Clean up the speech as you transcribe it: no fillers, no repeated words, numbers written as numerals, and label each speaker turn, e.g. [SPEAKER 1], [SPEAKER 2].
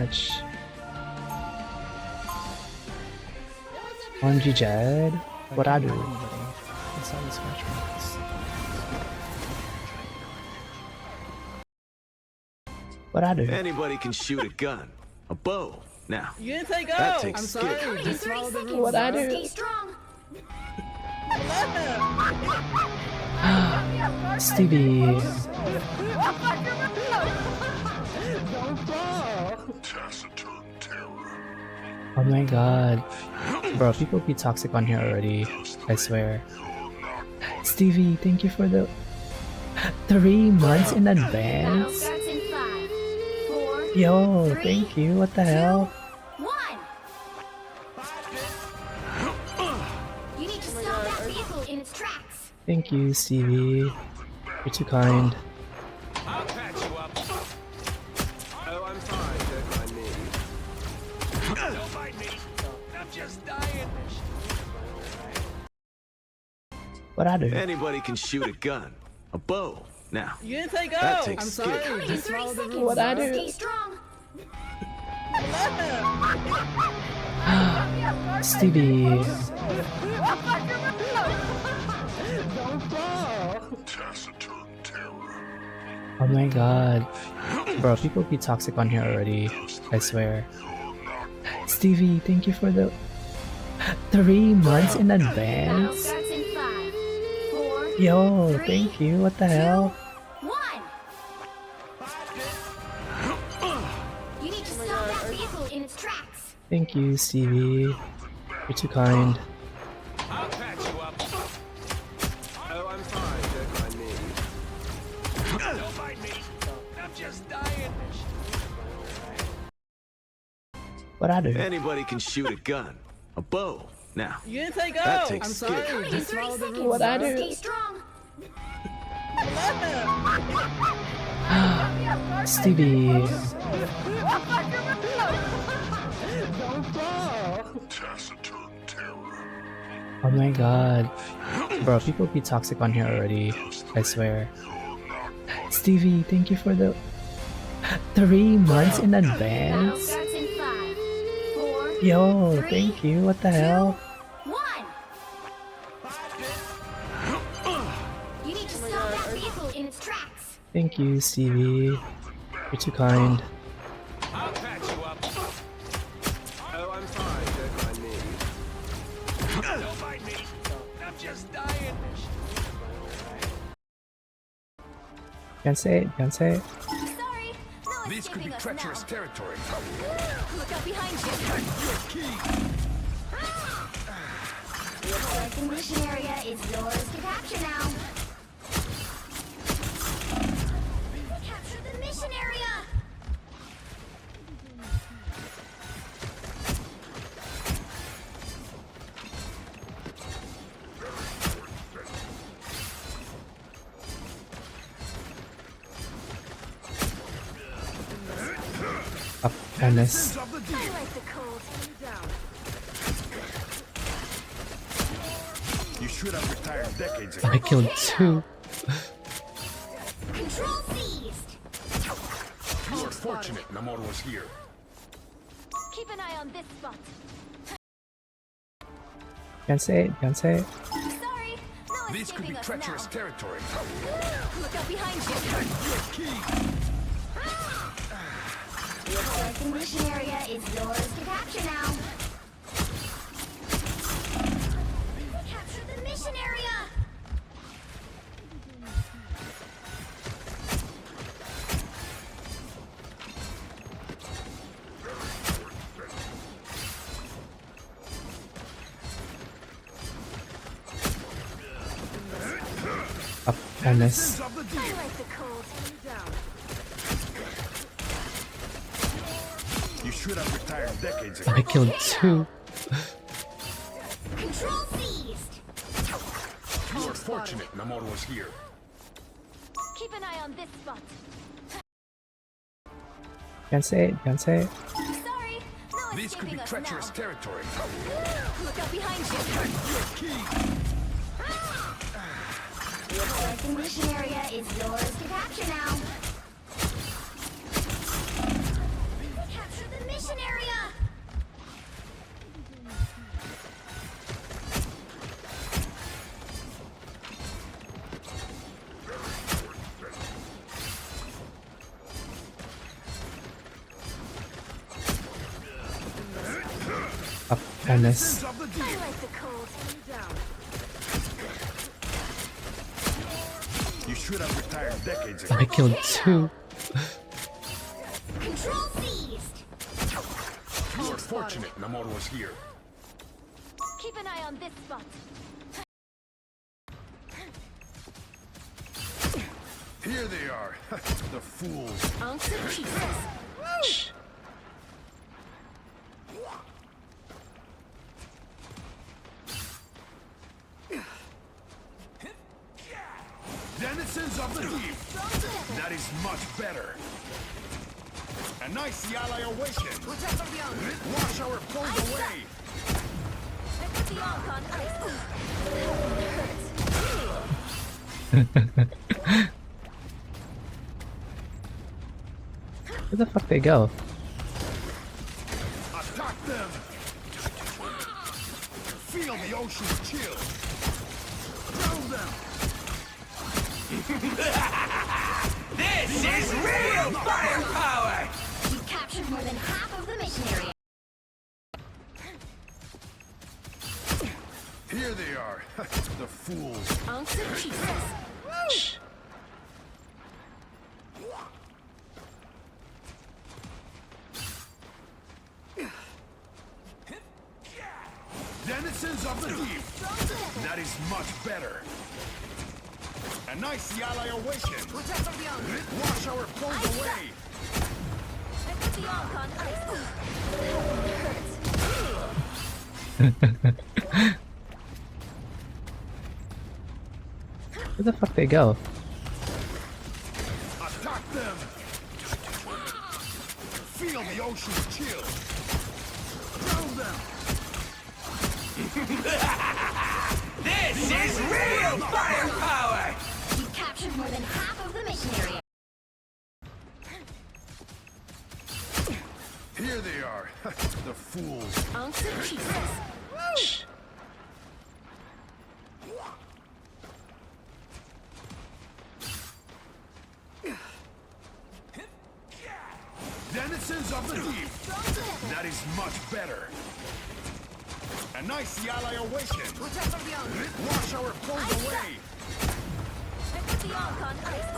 [SPEAKER 1] much. OMG Jed, what I do?
[SPEAKER 2] It's all these matchmakers.
[SPEAKER 1] What I do?
[SPEAKER 3] Anybody can shoot a gun, a bow. Now,
[SPEAKER 4] You didn't say go.
[SPEAKER 3] that takes
[SPEAKER 4] I'm
[SPEAKER 3] skill.
[SPEAKER 4] sorry.
[SPEAKER 5] Just 30 seconds.
[SPEAKER 1] What I do?
[SPEAKER 5] Stay strong.
[SPEAKER 1] Stevie. Oh my god. Bro, people be toxic on here already. I swear. Stevie, thank you for the 3 months in
[SPEAKER 5] Battle
[SPEAKER 1] advance.
[SPEAKER 5] starts in 5, 4,
[SPEAKER 1] Yo,
[SPEAKER 5] 3,
[SPEAKER 1] thank you. What the hell?
[SPEAKER 5] 1. You need to stop that vehicle in its tracks.
[SPEAKER 1] Thank you, Stevie. You're too kind.
[SPEAKER 3] I'll patch you up. Oh, I'm fine. Don't mind me. Don't mind me. I'm just dying.
[SPEAKER 1] What I do?
[SPEAKER 3] Anybody can shoot a gun, a bow. Now,
[SPEAKER 4] You didn't say go.
[SPEAKER 3] that takes
[SPEAKER 4] I'm
[SPEAKER 3] skill.
[SPEAKER 4] sorry.
[SPEAKER 5] Just 30 seconds.
[SPEAKER 1] What I do?
[SPEAKER 5] Stay strong.
[SPEAKER 1] Stevie. Oh my god. Bro, people be toxic on here already. I swear. Stevie, thank you for the 3 months in
[SPEAKER 5] Battle
[SPEAKER 1] advance.
[SPEAKER 5] starts in 5, 4,
[SPEAKER 1] Yo,
[SPEAKER 5] 3,
[SPEAKER 1] thank you. What the hell?
[SPEAKER 5] 1. You need to stop that vehicle in its tracks.
[SPEAKER 1] Thank you, Stevie. You're too kind.
[SPEAKER 3] I'll patch you up. Oh, I'm fine. Don't mind me. Don't mind me. I'm just dying.
[SPEAKER 1] What I do?
[SPEAKER 3] Anybody can shoot a gun, a bow. Now,
[SPEAKER 4] You didn't say go.
[SPEAKER 3] That takes
[SPEAKER 4] I'm
[SPEAKER 3] skill.
[SPEAKER 4] sorry.
[SPEAKER 5] Just 30 seconds.
[SPEAKER 1] What I do?
[SPEAKER 5] Stay strong.
[SPEAKER 1] Stevie. Oh my god. Bro, people be toxic on here already. I swear. Stevie, thank you for the 3 months in
[SPEAKER 5] Battle
[SPEAKER 1] advance.
[SPEAKER 5] starts in 5, 4,
[SPEAKER 1] Yo,
[SPEAKER 5] 3,
[SPEAKER 1] thank you. What the hell?
[SPEAKER 5] 1. You need to stop that vehicle in its tracks.
[SPEAKER 1] Thank you, Stevie. You're too kind.
[SPEAKER 3] I'll patch you up. Oh, I'm fine. Don't mind me. Don't mind me. I'm just dying.
[SPEAKER 1] Can't say it, can't say it.
[SPEAKER 5] Sorry, no one's
[SPEAKER 6] This could be
[SPEAKER 5] escaping us
[SPEAKER 6] treacherous
[SPEAKER 5] now.
[SPEAKER 6] territory.
[SPEAKER 5] Look out behind you. The extinguishing area is yours to capture now. Capture the mission area.
[SPEAKER 1] Up, Ennis.
[SPEAKER 6] Of the
[SPEAKER 5] I
[SPEAKER 6] deal.
[SPEAKER 5] like the cold.
[SPEAKER 6] You should have retired decades ago.
[SPEAKER 1] I killed 2.
[SPEAKER 5] Control seized.
[SPEAKER 6] You are fortunate Namor was here.
[SPEAKER 5] Keep an eye on this spot.
[SPEAKER 1] Can't say it, can't say it.
[SPEAKER 5] Sorry, no one's
[SPEAKER 6] This could be
[SPEAKER 5] escaping us
[SPEAKER 6] treacherous
[SPEAKER 5] now.
[SPEAKER 6] territory.
[SPEAKER 5] Look out behind you. The extinguishing area is yours to capture now. Capture the mission area.
[SPEAKER 1] Up, Ennis.
[SPEAKER 6] Of the
[SPEAKER 5] I
[SPEAKER 6] deal.
[SPEAKER 5] like the cold.
[SPEAKER 6] You should have retired decades ago.
[SPEAKER 1] I killed 2.
[SPEAKER 5] Control seized.
[SPEAKER 6] You are fortunate Namor was here.
[SPEAKER 5] Keep an eye on this spot.
[SPEAKER 1] Can't say it, can't say it.
[SPEAKER 5] Sorry, no one's
[SPEAKER 6] This could be
[SPEAKER 5] escaping us
[SPEAKER 6] treacherous
[SPEAKER 5] now.
[SPEAKER 6] territory.
[SPEAKER 5] Look out behind you. The extinguishing area is yours to capture now. Capture the
[SPEAKER 1] Dennis.
[SPEAKER 5] I like the cold.
[SPEAKER 6] You should have retired decades ago.
[SPEAKER 1] I killed 2.
[SPEAKER 5] Control seized.
[SPEAKER 6] You were fortunate Namor was here.
[SPEAKER 5] Keep an eye on this spot.
[SPEAKER 6] Here they are. The fools.
[SPEAKER 5] Ounce of Jesus.
[SPEAKER 6] Denizens of the deep. That is much better. And I see ally awakened. Wash our foes away.
[SPEAKER 5] I put the arc on ice.
[SPEAKER 1] Where the fuck they go?
[SPEAKER 6] Attack them. Feel the ocean's chill. Drown them.
[SPEAKER 3] This is real firepower!
[SPEAKER 5] You captured more than half of the mission area.
[SPEAKER 6] Here they are. The fools.
[SPEAKER 5] Ounce of Jesus.
[SPEAKER 6] Denizens of the deep. That is much better. And I see ally awakened. Wash our foes away.
[SPEAKER 5] I put the arc on ice.
[SPEAKER 1] Where the fuck they go?
[SPEAKER 6] Attack them. Feel the ocean's chill. Drown them.
[SPEAKER 3] This is real firepower!
[SPEAKER 5] You captured more than half of the mission area.
[SPEAKER 6] Here they are. The fools.
[SPEAKER 5] Ounce of Jesus.
[SPEAKER 6] Denizens of the deep. That is much better. And I see ally awakened. Wash our foes away.
[SPEAKER 5] I put the arc on ice.